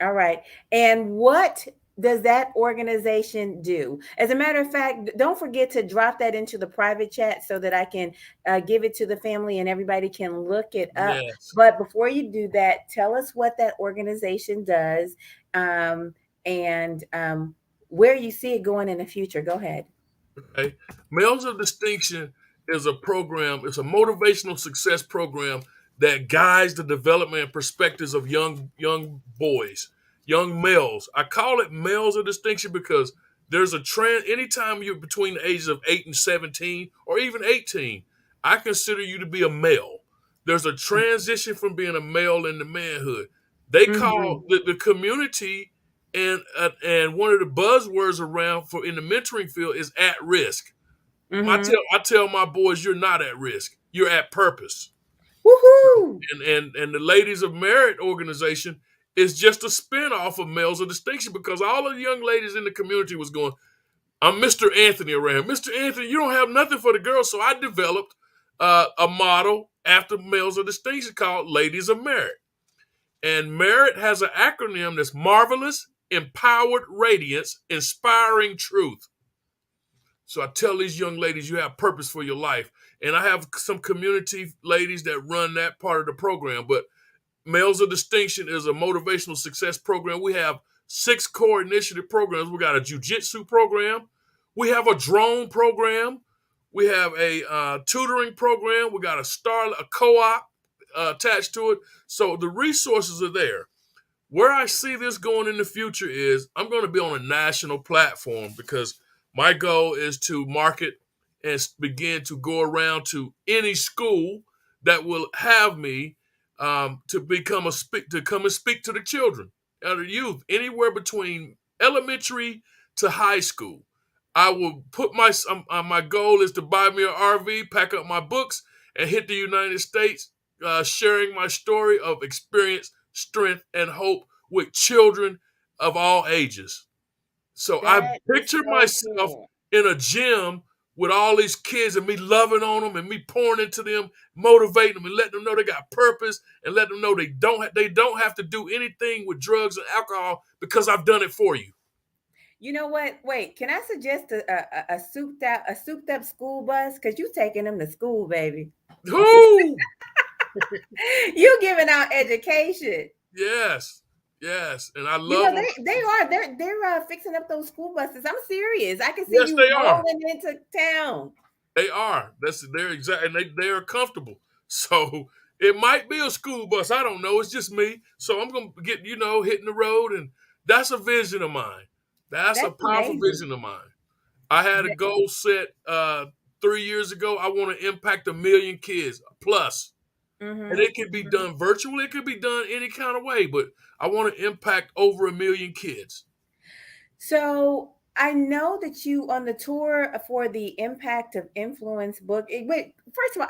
All right. And what does that organization do? As a matter of fact, don't forget to drop that into the private chat so that I can give it to the family and everybody can look it up. yes. But before you do that, tell us what that organization does um, and where you see it going in the future. Go ahead. Okay. Males of Distinction is a program, it's a motivational success program that guides the development and perspectives of young boys, young males. I call it Males of Distinction because there's a trend anytime you're between the ages of 8 and 17 or even 18, I consider you to be a male. There's a transition from being a male into manhood. They Mm-hmm. call the community, and one of the buzzwords around for in the mentoring field is at risk. Mm-hmm. I tell my boys, you're not at risk. You're at purpose. Woohoo! And the Ladies of Merit organization is just a spin-off of Males of Distinction, because all of the young ladies in the community was going, I'm Mr. Anthony around here. Mr. Anthony, you don't have nothing for the girls. So I developed a model after Males of Distinction called Ladies of Merit. And Merit has an acronym that's marvelous, empowered radiance, inspiring truth. So I tell these young ladies, you have purpose for your life. And I have some community ladies that run that part of the program. But Males of Distinction is a motivational success program. We have 6 core initiative programs. We got a jujitsu program. We have a drone program. We have a tutoring program. We got a co-op attached to it. So the resources are there. Where I see this going in the future is I'm going to be on a national platform, because my goal is to market and begin to go around to any school that will have me to come and speak to the children or the youth anywhere between elementary to high school. I will put my goal is to buy me an RV, pack up my books, and hit the United States, sharing my story of experience, strength, and hope with children of all ages. So I That is picture so myself cool. in a gym with all these kids and me loving on them and me pouring into them, motivating them and letting them know they got purpose, and letting them know they don't have to do anything with drugs and alcohol, because I've done it for you. You know what? Wait, can I suggest a souped up school bus? Because you taking them to school, baby. Who? You giving out education. Yes, yes, and I You love know them. they're fixing up those school buses. I'm serious. I can see Yes, you they are. rolling into town. They are. They're exact, and they are comfortable. So it might be a school bus. I don't know. It's just me. So I'm gonna get hitting the road, and that's a vision of mine. That's a That's powerful amazing. vision of mine. I had a That- goal set 3 years ago. I want to impact 1 million kids plus, and mhm, it could be mhm. done virtually. It could be done any kind of way, but I want to impact over 1 million kids. So I know that you on the tour for the Impact of Influence book. Wait, first of all,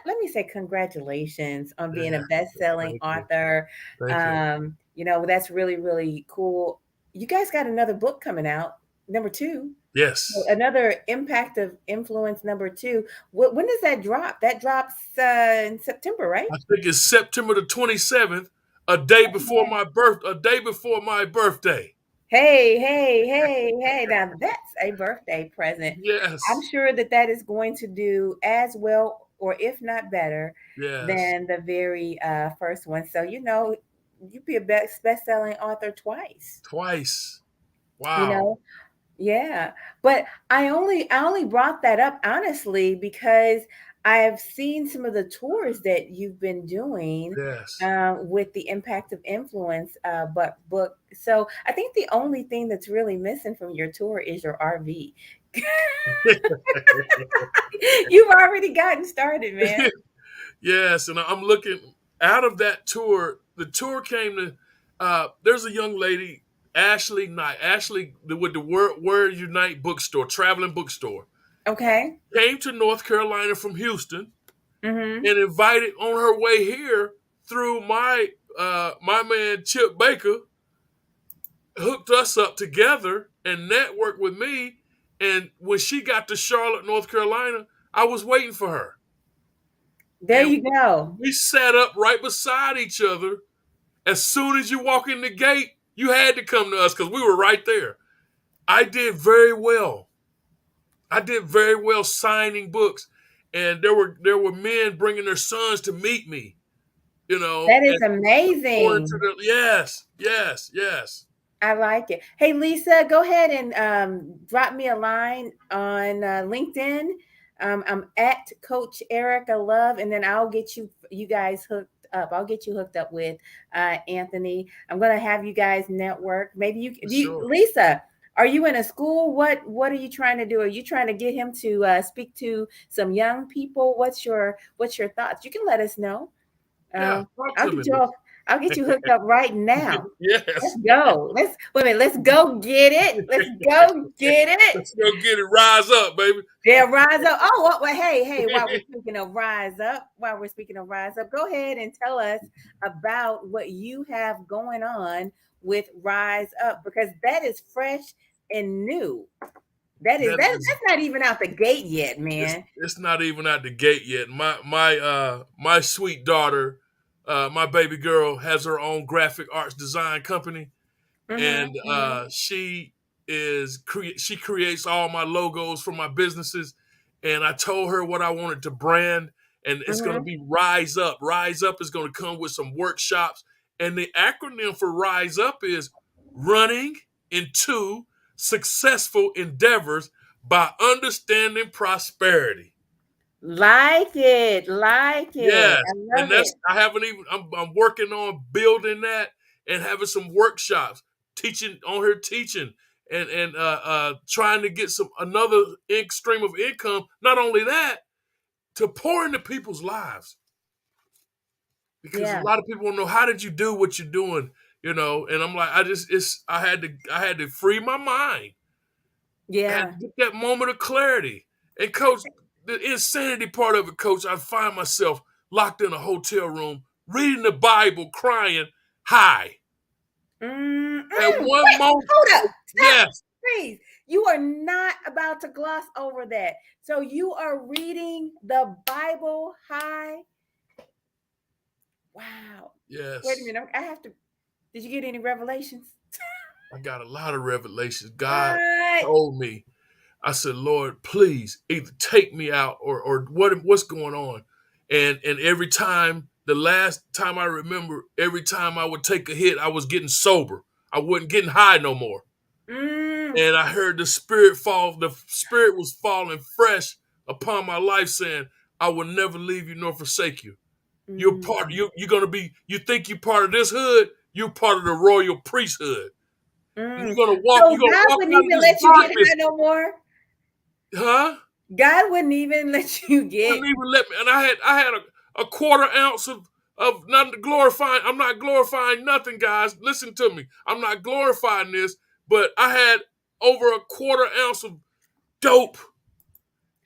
let me say congratulations on being a Yeah, best-selling thank you, author. thank you. You know, that's really, really cool. You guys got another book coming out, number two. Yes. Another impact of influence number two. When does that drop? That drops in September, right? I think it's September the 27th, a day before my birthday. Hey, hey, hey, hey. Now that's a birthday present. I'm Yes. sure that that is going to do as well, or if not better, Yes. than the very first one. So, you'd be a best-selling author twice, Twice. you Wow. know? Yeah, but I only brought that up honestly because I've seen some of the tours that you've been doing Yes. with the impact of influence, but book. So I think the only thing that's really missing from your tour is your RV. You've already gotten started, man. Yes, and I'm looking out of that tour. The tour came to. There's a young lady, Ashley Knight. Ashley with the Word Unite bookstore, traveling bookstore, Okay. came to North Carolina from Houston Mm-hmm. and invited on her way here through my man Chip Baker, hooked us up together and networked with me. And when she got to Charlotte, North Carolina, I was waiting for her. There And you go. we sat up right beside each other. As soon as you walk in the gate, you had to come to us because we were right there. I did very well. I did very well signing books, and there were men bringing their sons to meet me. That is And pouring into amazing. the yes, yes, yes. I like it. Hey, Lisa, go ahead and drop me a line on LinkedIn. I'm at Coach Erica Love, and then I'll get you guys hooked up. I'll get you hooked up with Anthony. I'm gonna have you guys network. Maybe For sure. Lisa. Are you in a school? What are you trying to do? Are you trying to get him to speak to some young people? What's your thoughts? You can let us know. Yeah, Um, talk I'll to me. get you off. I'll get you hooked up right now. Let's Yes. go. Let's wait a minute. Let's go get it. Let's go get it. Let's go get it. Rise up, baby. Yeah, rise up. Oh, well, hey, hey, while we're speaking of rise up, go ahead and tell us about what you have going on with Rise Up because that is fresh and new. That is That is that's not even out the gate yet, man. it's not even at the gate yet. My sweet daughter, my baby girl, has her own graphic arts design company, Mm-hmm, and mm-hmm, she creates all my logos for my businesses. And I told her what I wanted to brand, and it's going to mm-hmm. be Rise Up. Rise Up is going to come with some workshops, and the acronym for Rise Up is running into successful endeavors by understanding prosperity. Like it, like it. Yes, I and love it. I haven't even. I'm working on building that and having some workshops, teaching on her teaching and trying to get some another stream of income. Not only that, to pour into people's lives because a Yeah, lot of people don't know how did you do what you're doing, And I'm like, I had to free my mind. I had yeah. to get that moment of clarity. And coach, the insanity part of it, coach, I find myself locked in a hotel room, reading the Bible, crying, high. Mm-mm. At one Wait, moment, hold up. Stop, yes, please. You are not about to gloss over that. So you are reading the Bible high. Wow. Wait a yes. minute. I have to. Did you get any revelations? I got a lot of revelations. God What? told me. I said, Lord, please either take me out or what's going on. And every time, the last time I remember, every time I would take a hit, I was getting sober. I wasn't getting high no more. Mm, And I heard the spirit fall. The spirit was falling fresh upon my life, saying, "I will never leave you nor forsake you. You're part. mm, You're gonna be. You think you're part of this hood? You're part of the royal priesthood. You're mm. gonna walk. So You're gonna God walk wouldn't out of even this let you get darkness, high no more. huh? God wouldn't even let you Wouldn't get. even let me." And I had a quarter ounce of not glorifying. I'm not glorifying nothing, guys. Listen to me. I'm not glorifying this, but I had over a quarter ounce of dope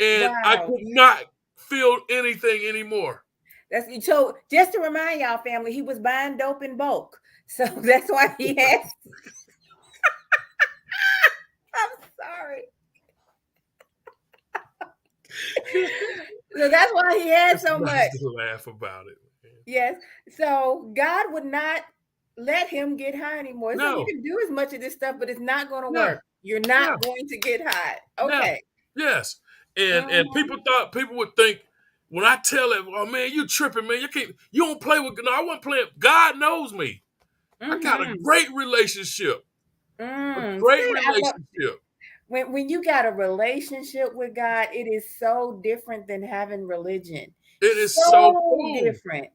and I Wow. could not feel anything anymore. That's so. Just to remind y'all, family, he was buying dope in bulk, so that's why he has. I'm sorry. So that's why he had It's so nice much. to laugh about it, man. Yes. So God would not let him get high anymore. He said, you No, can do as much of this stuff, but it's not going to yeah, work. You're yeah, not going to get high. yeah, Okay. yes. And Mm-hmm. people would think when I tell them, oh man, you tripping, man. You don't play with. No, I wasn't playing. God knows me. I got a Mm-hmm. great relationship. A great See, I love relationship. when you got a relationship with God, it is so different than having religion. It is so So cool. different.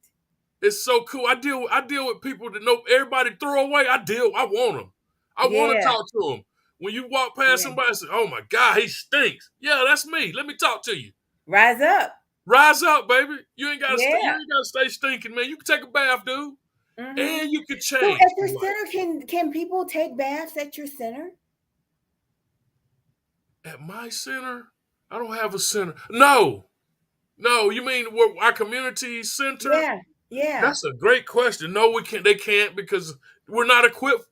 It's so cool. I deal with people that know everybody throw away. I want them. I want to Yeah. talk to them. When you walk past Yeah. somebody and say, "Oh my God, he stinks." Yeah, that's me. Let me talk to you. Rise up. Rise up, baby. You Yeah. ain't gotta stay stinking, man. You can take a bath, dude, Mm-hmm. and you can So at change your in life. center, can people take baths at your center? At my center, I don't have a center. No, no. You mean what, our community center? Yeah. Yeah. That's a great question. No, we can't. They can't because we're not equipped.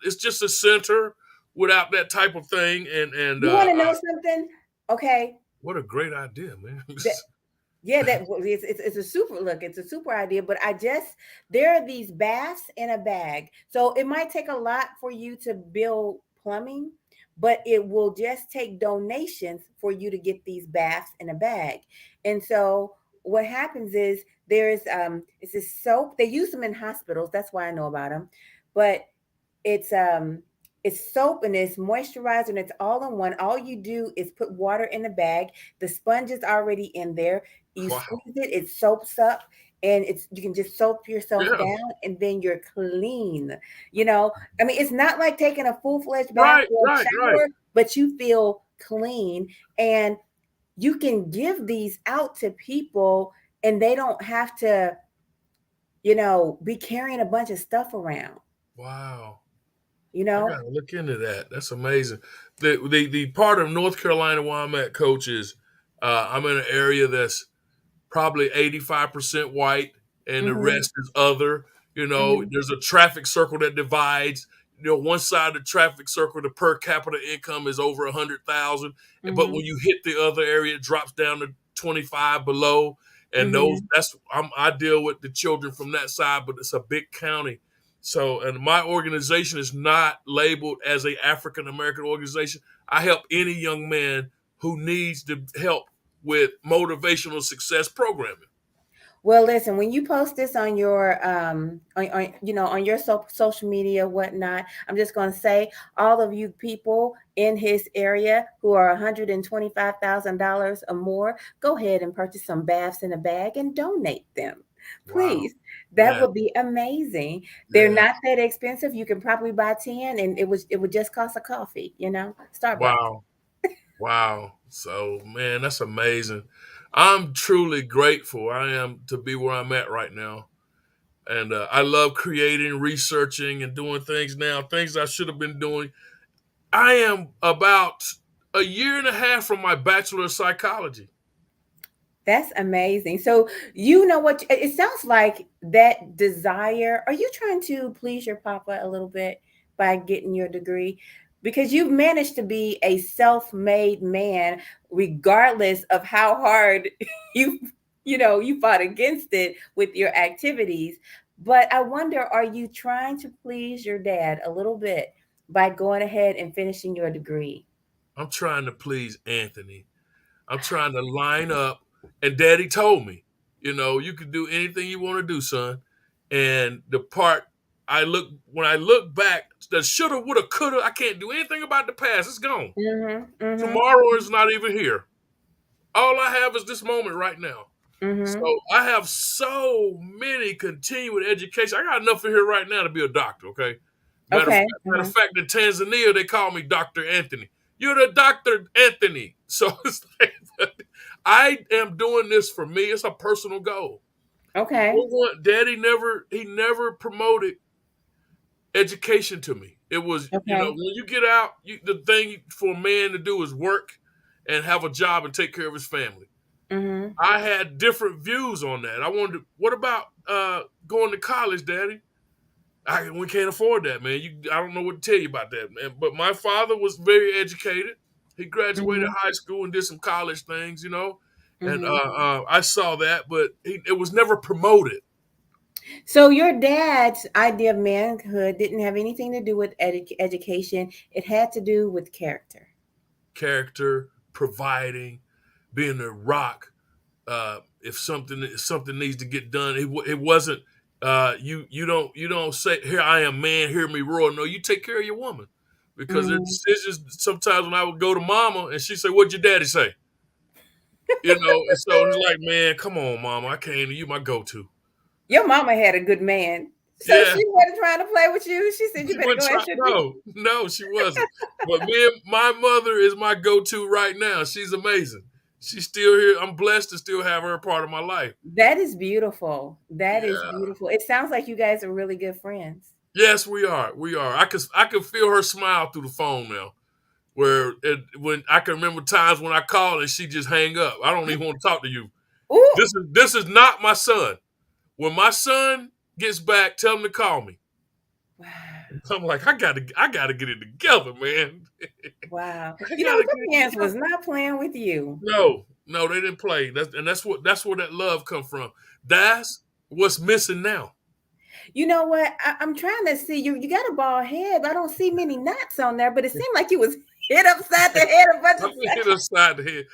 It's just a center without that type of thing. And You want to know something? Okay. what a great idea, man. That yeah, that well, it's a super look. It's a super idea. But there are these baths in a bag. So it might take a lot for you to build plumbing, but it will just take donations for you to get these baths in a bag. And so what happens is there's it's this soap. They use them in hospitals. That's why I know about them. But it's it's soap and it's moisturizer and it's all in one. All you do is put water in the bag. The sponge is already in there. You Wow. squeeze it, it soaks up, and it's you can just soap yourself Yeah. down and then you're clean. You know, I mean, it's not like taking a full-fledged bath Right. or a Right. Right. shower, but you feel clean and you can give these out to people and they don't have to, be carrying a bunch of stuff around, Wow. you I know? gotta look into that. That's amazing. The part of North Carolina where I'm at, coach, is I'm in an area that's probably 85% white, and the Mhm. rest is other. Mhm. There's a traffic circle that divides. One side of the traffic circle, the per capita income is over 100,000, but Mhm. when you hit the other area, it drops down to 25 below. And Mhm. I deal with the children from that side, but it's a big county. So, and my organization is not labeled as a African American organization. I help any young man who needs the help with motivational success programming. Well, listen, when you post this on your on your social media whatnot, I'm just going to say all of you people in his area who are $125,000 or more, go ahead and purchase some baths in a bag and donate them. Wow. Please. That Yeah. would be amazing. They're Yeah. not that expensive. You can probably buy 10 and it would just cost a coffee, Starbucks. Wow. Wow. So, man, that's amazing. I'm truly grateful. I am to be where I'm at right now. And I love creating, researching, and doing things now, things I should have been doing. I am about a year and a half from my Bachelor of Psychology. That's amazing. So, you know what? It sounds like that desire. Are you trying to please your papa a little bit by getting your degree? Because you've managed to be a self made man, regardless of how hard you, you fought against it with your activities. But I wonder, are you trying to please your dad a little bit by going ahead and finishing your degree? I'm trying to please Anthony. I'm trying to line up. And daddy told me, you can do anything you want to do, son. And the part when I look back, the shoulda, woulda, coulda, I can't do anything about the past. It's gone. Mm-hmm. Tomorrow Mm-hmm. is not even here. All I have is this moment right now. So Mm-hmm. I have so many continuing education. I got enough in here right now to be a doctor, okay? Matter of Okay. fact, matter of fact, in Tanzania they call me Dr. Anthony. You're the Dr. Anthony. So it's like I am doing this for me. It's a personal goal. Okay. For one, Daddy never promoted education to me. It was, Okay. when you get out, the thing for a man to do is work and have a job and take care of his family. Mhm. I had different views on that. I wanted to, what about going to college, Daddy? We can't afford that, man. I don't know what to tell you about that, man. But my father was very educated. He graduated Mhm. high school and did some college things, and Hmm. I saw that, but it was never promoted. So your dad's idea of manhood didn't have anything to do with education. It had to do with character. Character, providing, being a rock. If something needs to get done, it wasn't. You don't say, "Here I am, man. Hear me roar." No, you take care of your woman, because there's Mm. decisions. Sometimes when I would go to mama and she say, "What'd your daddy say?" And so it's like, man, come on, mama. I came to you, my go-to. Your mama had a good man. So Yeah, she wasn't trying to play with you. She said, you she better wasn't go trying. ask your daddy. No, no, she wasn't. But me and my mother is my go-to right now. She's amazing. She's still here. I'm blessed to still have her a part of my life. That is beautiful. That is Yeah. beautiful. It sounds like you guys are really good friends. Yes, we are. We are. I can feel her smile through the phone now. When I can remember times when I call and she just hang up. I don't even want to talk to you. Ooh. This is not my son. When my son gets back, tell him to call me. Wow. I'm like, I gotta get it together, man. Wow. I You know, gotta your get it parents was together. not playing with you. No, no, they didn't play. That's where that love come from. That's what's missing now. You know what? I'm trying to see you. You got a bald head, but I don't see many knots on there. But it seemed like you was hit upside the head a bunch I'm of gonna hit times. upside the head.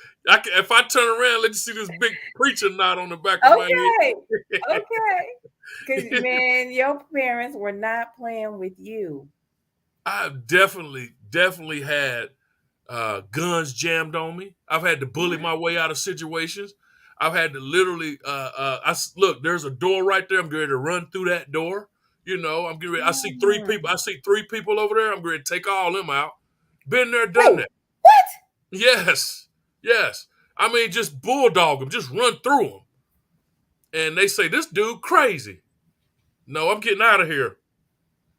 If I turn around, let you see this big preacher knot on the back of my Okay. head. Okay. Because, man, your parents were not playing with you. I've definitely had guns jammed on me. I've had to bully my way out of situations. I've had to literally, look. There's a door right there. I'm getting ready to run through that door. I'm getting ready. I see three people. Mm. I see three people over there. I'm going to take all them out. Been there, done Wait, that. what? Yes, yes. I mean, just bulldog them, just run through them. And they say this dude crazy. No, I'm getting out of here,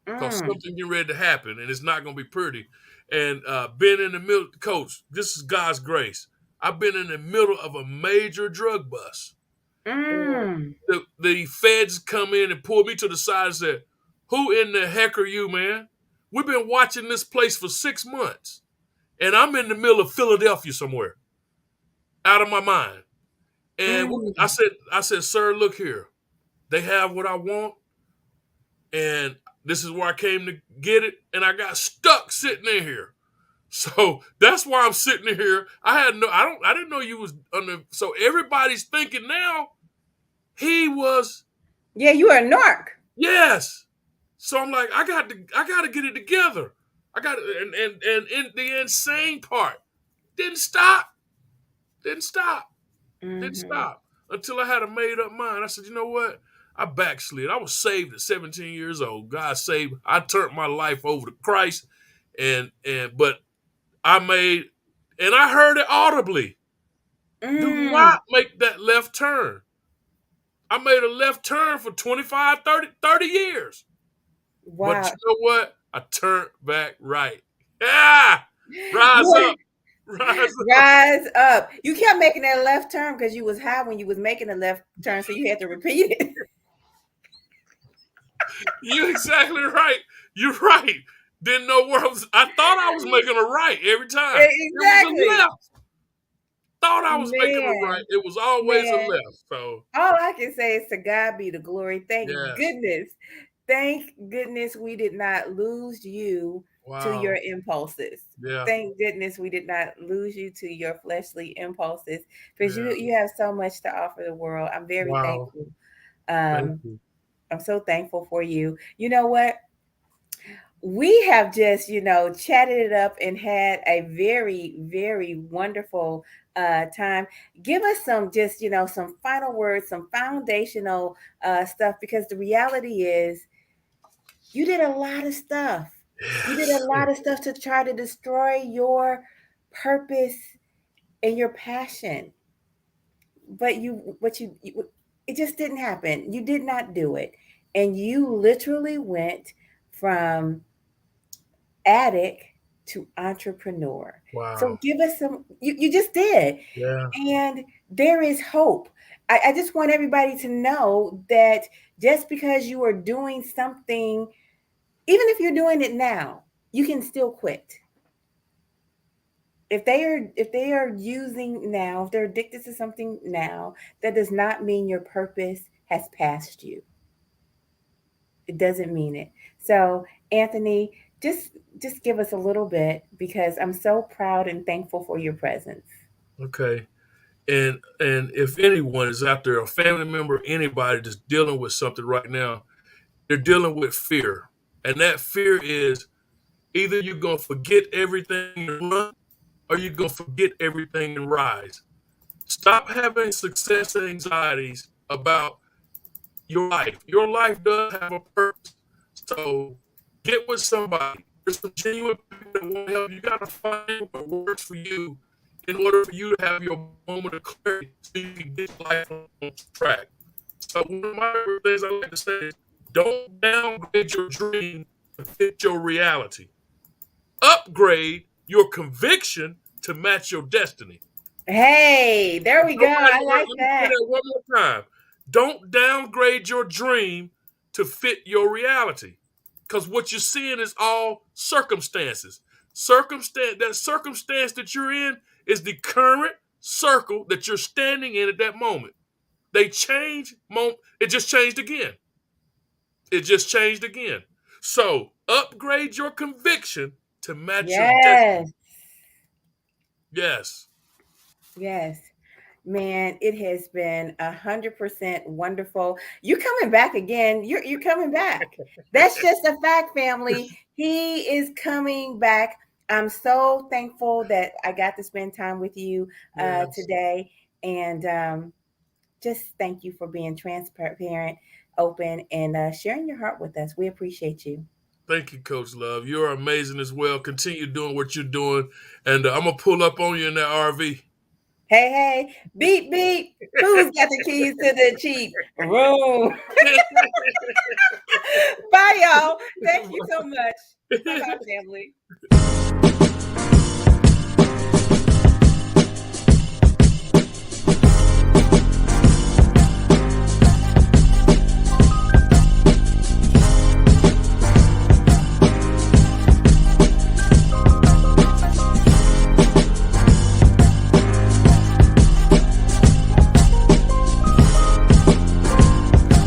because Mm. something getting ready to happen, and it's not going to be pretty. And been in the middle, coach. This is God's grace. I've been in the middle of a major drug bust, and Mm. the feds come in and pull me to the side and said, "Who in the heck are you, man? We've been watching this place for 6 months, and I'm in the middle of Philadelphia somewhere, out of my mind." And I Mm. said, "Sir, look here. They have what I want, and this is where I came to get it, and I got stuck sitting in here." So that's why I'm sitting here. I didn't know you was under. So everybody's thinking now he was. Yeah, you are a narc. Yes. So I'm like, I got to get it together. I got and in the insane part didn't stop, didn't stop, didn't Hmm. stop until I had a made up mind. I said, you know what? I backslid. I was saved at 17 years old. God saved. I turned my life over to Christ, but I made, and I heard it audibly. Do Mm. not make that left turn. I made a left turn for 25, 30 years. But Wow. you know what? I turned back right. Yeah! You Rise were up. Rise up. rise up. You kept making that left turn because you was high when you was making the left turn, so you had to repeat it. You're exactly right. You're right. Didn't know where I was. I thought I was making a right every time. It was a Exactly. left. Thought I was making a right. Man, It was always a man. left. So, All I can say is to God be the glory. Thank yes. goodness. Thank goodness we did not lose you to your Wow. impulses. Yeah. Thank goodness we did not lose you to your fleshly impulses because you Yeah. you have so much to offer the world. I'm very Wow. thankful. Thank Um, you. I'm so thankful for you. You know what? We have just, chatted it up and had a very, very wonderful time. Give us some, just, some final words, some foundational stuff, because the reality is you did a lot of stuff. You did a Yes. lot of stuff to try to destroy your purpose and your passion. But it just didn't happen. You did not do it. And you literally went from addict to entrepreneur. So Wow. give us you just did. Yeah. And there is hope. I just want everybody to know that just because you are doing something, even if you're doing it now, you can still quit. If they are using now, if they're addicted to something now, that does not mean your purpose has passed you. It doesn't mean it. So, Anthony, just just give us a little bit, because I'm so proud and thankful for your presence. Okay. And if anyone is out there, a family member, anybody that's dealing with something right now, they're dealing with fear. And that fear is either you're gonna forget everything and run, or you're gonna forget everything and rise. Stop having success anxieties about your life. Your life does have a purpose. So get with somebody. There's some genuine people that want to help. You gotta find what works for you in order for you to have your moment of clarity so you can get life on track. So one of my favorite things I like to say is don't downgrade your dream to fit your reality. Upgrade your conviction to match your destiny. Hey, there we go. Nobody I heard. like Let me say that. that one more time. Don't downgrade your dream to fit your reality, because what you're seeing is all circumstances. That circumstance that you're in is the current circle that you're standing in at that moment. They change. It just changed again. It just changed again. So upgrade your conviction to match your Yes. destiny. Yes. Yes. Man, it has been 100% wonderful. You coming back again? You're coming back. That's just a fact, family. He is coming back. I'm so thankful that I got to spend time with you Yes. today, and just thank you for being transparent, open, and sharing your heart with us. We appreciate you. Thank you, Coach Love. You're amazing as well. Continue doing what you're doing, and I'm gonna pull up on you in that RV. Hey, hey, beep, beep. Who's got the keys to the cheap room? Bye, y'all. Thank you so much. Bye bye, family.